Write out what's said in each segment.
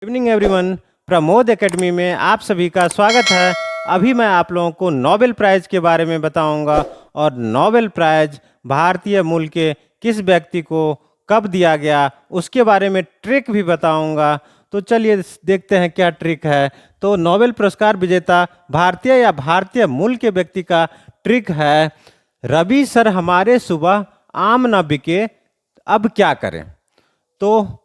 Evening everyone, Pramod academy में आप सभी का स्वागत है। अभी मैं आप लोगों को नोबेल प्राइज़ के बारे में बताऊंगा और नोबेल प्राइज़ भारतीय मूल के किस व्यक्ति को कब दिया गया उसके बारे में ट्रिक भी बताऊंगा। तो चलिए देखते हैं क्या ट्रिक है। तो नोबेल पुरस्कार विजेता भारतीय या भारतीय मूल के व्यक्ति का ट्रिक है, रवि सर हमारे सुबह आम न बिके अब क्या करें। तो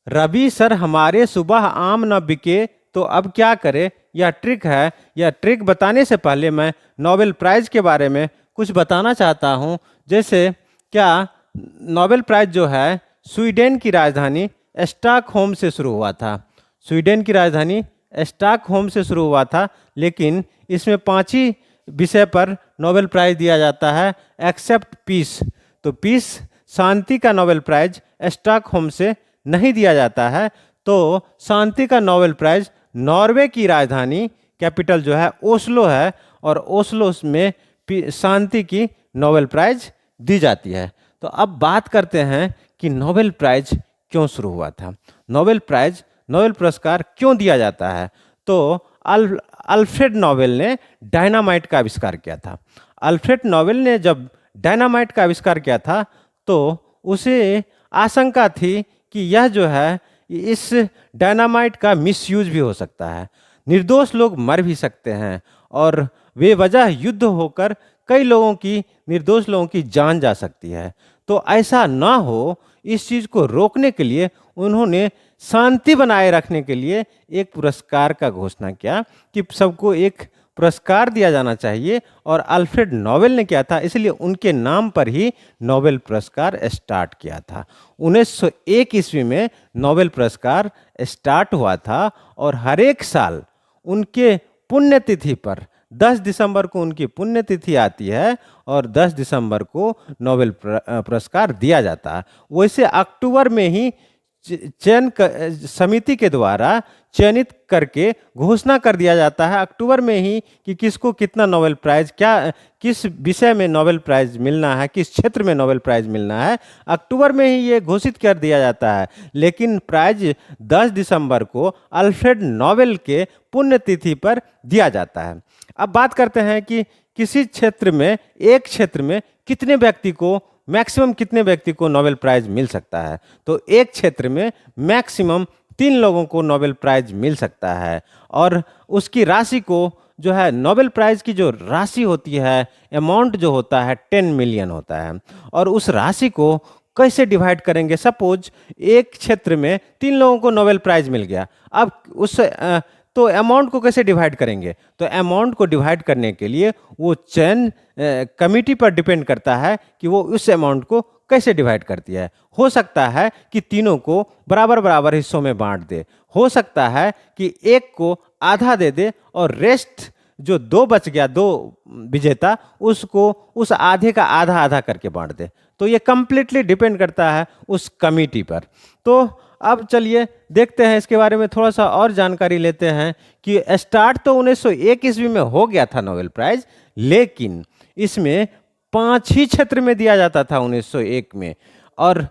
रवि सर हमारे सुबह आम न बिके तो अब क्या करें, यह ट्रिक है। यह ट्रिक बताने से पहले मैं नोबेल प्राइज़ के बारे में कुछ बताना चाहता हूँ। जैसे क्या नोबेल प्राइज़ जो है स्वीडन की राजधानी स्टॉकहोम से शुरू हुआ था। स्वीडन की राजधानी स्टॉकहोम से शुरू हुआ था, लेकिन इसमें 5 ही विषय पर नोबेल प्राइज़ दिया जाता है एक्सेप्ट पीस। तो पीस, शांति का नोबेल प्राइज़ स्टॉकहोम से नहीं दिया जाता है। तो शांति का नोबेल प्राइज़ नॉर्वे की राजधानी कैपिटल जो है ओस्लो है, और ओस्लो में शांति की नोबेल प्राइज़ दी जाती है। तो अब बात करते हैं कि नोबेल प्राइज़ क्यों शुरू हुआ था, नोबेल प्राइज़, नोबेल पुरस्कार क्यों दिया जाता है। तो अल्फ्रेड नोबेल ने डायनामाइट का आविष्कार किया था। अल्फ्रेड नोबेल ने जब डायनामाइट का आविष्कार किया था तो उसे आशंका थी कि यह जो है इस डायनामाइट का मिसयूज भी हो सकता है, निर्दोष लोग मर भी सकते हैं और बेवजह युद्ध होकर कई लोगों की, निर्दोष लोगों की जान जा सकती है। तो ऐसा ना हो, इस चीज़ को रोकने के लिए उन्होंने शांति बनाए रखने के लिए एक पुरस्कार का घोषणा किया कि सबको एक पुरस्कार दिया जाना चाहिए, और अल्फ्रेड नोबेल ने किया था, इसलिए उनके नाम पर ही नोबेल पुरस्कार स्टार्ट किया था। 1901 ईस्वी में नोबेल पुरस्कार स्टार्ट हुआ था, और हर एक साल उनके पुण्यतिथि पर 10 दिसंबर को उनकी पुण्यतिथि आती है, और 10 दिसंबर को नोबेल पुरस्कार दिया जाता है। वैसे अक्टूबर में ही चयन समिति के द्वारा चयनित करके घोषणा कर दिया जाता है अक्टूबर में ही कि किसको कितना नोबेल प्राइज़, क्या किस विषय में नोबेल प्राइज़ मिलना है, किस क्षेत्र में नोबेल प्राइज़ मिलना है, अक्टूबर में ही ये घोषित कर दिया जाता है। लेकिन प्राइज़ 10 दिसंबर को अल्फ्रेड नोबेल के पुण्यतिथि पर दिया जाता है। अब बात करते हैं कि किसी क्षेत्र में, एक क्षेत्र में कितने व्यक्ति को, मैक्सिमम कितने व्यक्ति को नोबेल प्राइज़ मिल सकता है। तो एक क्षेत्र में मैक्सिमम 3 लोगों को नोबेल प्राइज़ मिल सकता है, और उसकी राशि को जो है, नोबेल प्राइज़ की जो राशि होती है, अमाउंट जो होता है 10 मिलियन होता है। और उस राशि को कैसे डिवाइड करेंगे। सपोज एक क्षेत्र में 3 लोगों को नोबेल प्राइज़ मिल गया, अब उस तो अमाउंट को कैसे डिवाइड करेंगे। तो अमाउंट को डिवाइड करने के लिए वो चयन कमिटी पर डिपेंड करता है कि वो उस अमाउंट को कैसे डिवाइड करती है। हो सकता है कि तीनों को बराबर बराबर हिस्सों में बांट दे, हो सकता है कि एक को आधा दे दे, और रेस्ट जो 2 बच गया, 2 विजेता, उसको उस आधे का आधा आधा करके बांट दे। तो ये कंप्लीटली डिपेंड करता है उस कमिटी पर। तो अब चलिए देखते हैं, इसके बारे में थोड़ा सा और जानकारी लेते हैं कि स्टार्ट तो 1901 ईस्वी में हो गया था नोबेल प्राइज़, लेकिन इसमें 5 ही क्षेत्र में दिया जाता था 1901 में, और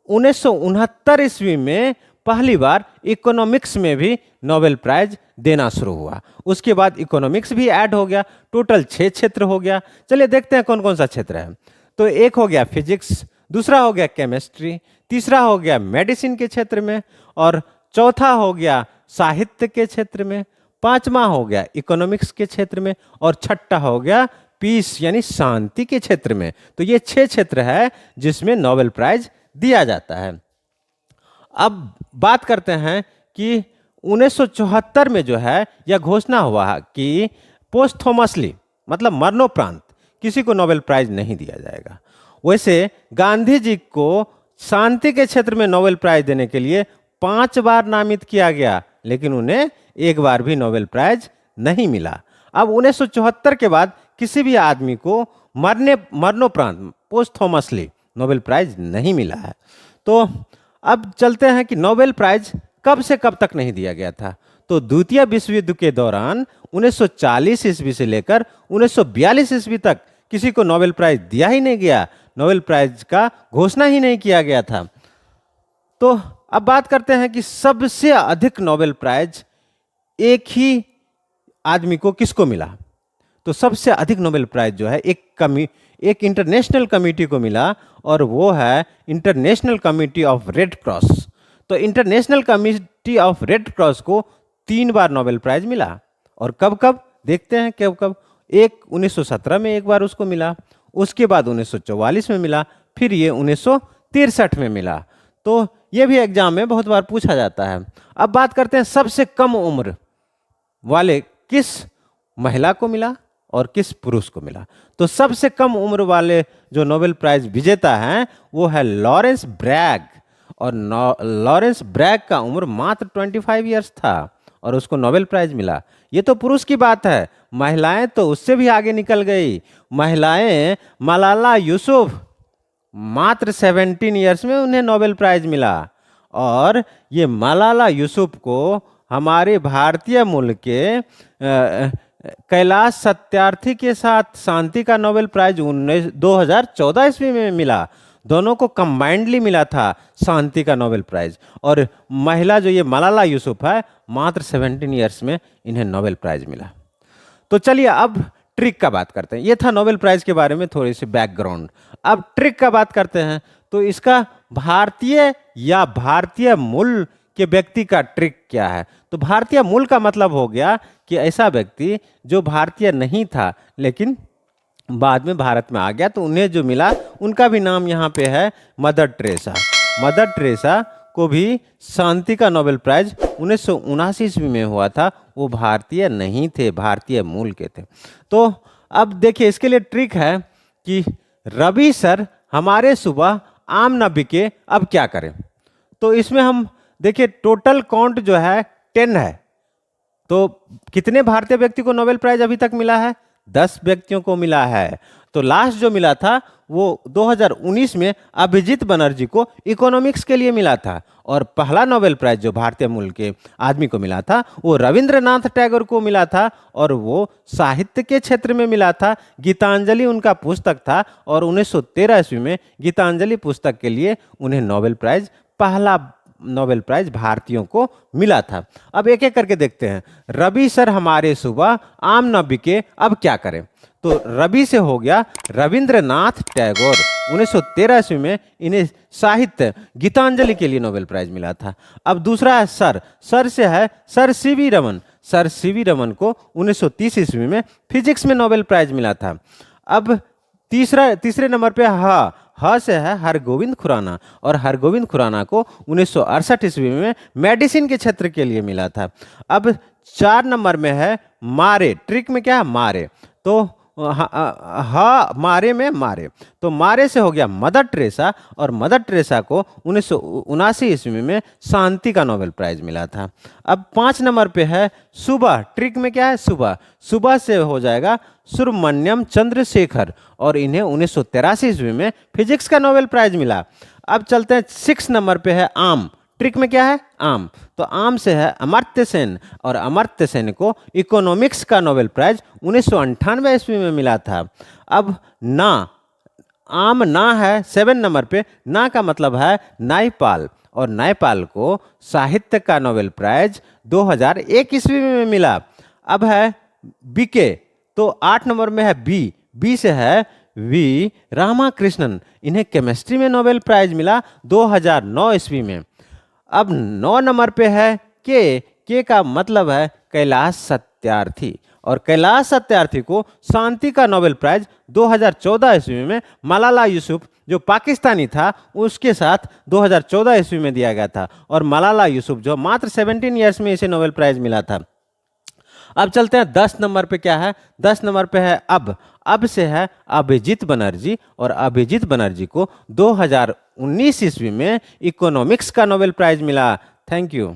1969 ईस्वी में पहली बार इकोनॉमिक्स में भी नोबेल प्राइज़ देना शुरू हुआ। उसके बाद इकोनॉमिक्स भी ऐड हो गया, टोटल 6 क्षेत्र हो गया। चलिए देखते हैं कौन कौन सा क्षेत्र है। तो एक हो गया फिजिक्स, दूसरा हो गया केमिस्ट्री, तीसरा हो गया मेडिसिन के क्षेत्र में, और चौथा हो गया साहित्य के क्षेत्र में, पांचवा हो गया इकोनॉमिक्स के क्षेत्र में, और छठा हो गया पीस यानी शांति के क्षेत्र में। तो ये 6 क्षेत्र है जिसमें नोबेल प्राइज़ दिया जाता है। अब बात करते हैं कि 1974 में जो है यह घोषणा हुआ कि पोस्टथोमसली, मतलब मरणोपरांत, किसी को नोबेल प्राइज़ नहीं दिया जाएगा। वैसे गांधी जी को शांति के क्षेत्र में नोबेल प्राइज़ देने के लिए 5 बार नामित किया गया, लेकिन उन्हें एक बार भी नोबेल प्राइज़ नहीं मिला। अब 1974 के बाद किसी भी आदमी को मरणोपरांत पोस्टथोमसली नोबेल प्राइज़ नहीं मिला है। तो अब चलते हैं कि नोबेल प्राइज़ कब से कब तक नहीं दिया गया था। तो द्वितीय विश्व युद्ध के दौरान 1940 ईस्वी से लेकर 1942 ईस्वी तक किसी को नोबेल प्राइज़ दिया ही नहीं गया, नोबेल प्राइज़ का घोषणा ही नहीं किया गया था। तो अब बात करते हैं कि सबसे अधिक नोबेल प्राइज एक ही आदमी को किसको मिला। तो सबसे अधिक नोबेल प्राइज जो है एक इंटरनेशनल कमेटी को मिला, और वो है International Committee of Red Cross. तो International Committee of Red Cross को 3 बार नोबेल प्राइज मिला। और कब कब देखते हैं, कब कब। एक 1917 में एक बार उसको मिला, उसके बाद 1944 में मिला, फिर ये 1963 में मिला। तो ये भी एग्जाम में बहुत बार पूछा जाता है। अब बात करते हैं सबसे कम उम्र वाले किस महिला को मिला और किस पुरुष को मिला। तो सबसे कम उम्र वाले जो नोबेल प्राइज विजेता हैं वो है लॉरेंस ब्रैग। और लॉरेंस ब्रैग का उम्र मात्र 25 ईयर्स था और उसको नोबेल प्राइज मिला। ये तो पुरुष की बात है, महिलाएं तो उससे भी आगे निकल गई। महिलाएं मलाला यूसुफ, मात्र 17 ईयर्स में उन्हें नोबेल प्राइज मिला। और ये मलाला यूसुफ को हमारे भारतीय मूल के कैलाश सत्यार्थी के साथ शांति का नोबेल प्राइज 2014 ईस्वी में मिला। दोनों को कंबाइंडली मिला था शांति का नोबेल प्राइज। और महिला जो ये मलाला यूसुफ है, मात्र 17 ईयर्स में इन्हें नोबेल प्राइज मिला। तो चलिए अब ट्रिक का बात करते हैं। ये था नोबेल प्राइज के बारे में थोड़ी सी बैकग्राउंड। अब ट्रिक का बात करते हैं। तो इसका भारतीय या भारतीय मूल के व्यक्ति का ट्रिक क्या है। तो भारतीय मूल का मतलब हो गया कि ऐसा व्यक्ति जो भारतीय नहीं था लेकिन बाद में भारत में आ गया, तो उन्हें जो मिला उनका भी नाम यहाँ पे है मदर टेरेसा। मदर टेरेसा को भी शांति का नोबेल प्राइज 1979 ईस्वी में हुआ था। वो भारतीय नहीं थे, भारतीय मूल के थे। तो अब देखिए इसके लिए ट्रिक है कि रवि सर हमारे सुबह आम न बिके, अब क्या करें। तो इसमें हम देखिए टोटल काउंट जो है 10 है। तो कितने भारतीय व्यक्ति को नोबेल प्राइज अभी तक मिला है? 10 व्यक्तियों को मिला है। तो लास्ट जो मिला था वो 2019 में अभिजीत बनर्जी को इकोनॉमिक्स के लिए मिला था। और पहला नोबेल प्राइज जो भारतीय मूल के आदमी को मिला था वो रविंद्रनाथ टैगोर को मिला था, और वो साहित्य के क्षेत्र में मिला था। गीतांजलि उनका पुस्तक था, और 1913 ईस्वी में गीतांजलि पुस्तक के लिए उन्हें नोबेल प्राइज, पहला नोबेल प्राइज भारतीयों को मिला था। अब एक एक करके देखते हैं। रवि सर हमारे सुबह आम न बिके, अब क्या करें। तो रवि से हो गया रविंद्रनाथ टैगोर, 1913 ईस्वी में इन्हें साहित्य गीतांजलि के लिए नोबेल प्राइज मिला था। अब दूसरा है सर से है sir CV Raman. Sir CV Raman को 1930 ईस्वी में फिजिक्स में नोबेल प्राइज मिला था। अब तीसरे नंबर पे ह से है हरगोविंद खुराना, और हरगोविंद खुराना को 1968 ईस्वी में मेडिसिन के क्षेत्र के लिए मिला था। अब 4 नंबर में है मारे। ट्रिक में क्या है? मारे। तो मारे में मारे, तो मारे से हो गया मदर टेरेसा, और मदर टेरेसा को 1979 ईस्वी में शांति का नोबेल प्राइज मिला था। अब 5 नंबर पे है सुबह। ट्रिक में क्या है? सुबह से हो जाएगा सुब्रमण्यम चंद्रशेखर, और इन्हें 1983 ईस्वी में फिजिक्स का नोबेल प्राइज मिला। अब चलते हैं 6 नंबर पे है आम। ट्रिक में क्या है? आम। तो आम से है अमर्त्य सेन, और अमर्त्य सेन को इकोनॉमिक्स का नोबेल प्राइज 1998 ईस्वी में मिला था। अब आम ना है 7 नंबर पे। ना का मतलब है नायपाल, और नायपाल को साहित्य का नोबेल प्राइज 2001 ईस्वी में मिला। अब है बीके, तो 8 नंबर में है बी से है वी रामाकृष्णन। इन्हें केमिस्ट्री में नोबेल प्राइज मिला 2009 ईस्वी में। अब 9 नंबर पे है के का मतलब है कैलाश सत्यार्थी, और कैलाश सत्यार्थी को शांति का नोबेल प्राइज 2014 ईस्वी में मलाला यूसुफ जो पाकिस्तानी था उसके साथ 2014 ईस्वी में दिया गया था। और मलाला यूसुफ जो मात्र 17 ईयर्स में इसे नोबेल प्राइज मिला था। अब चलते हैं 10 नंबर पे। क्या है? 10 नंबर पे है अब से है अभिजीत बनर्जी, और अभिजीत बनर्जी को 2019 ईस्वी में इकोनॉमिक्स का नोबेल प्राइज मिला। Thank you.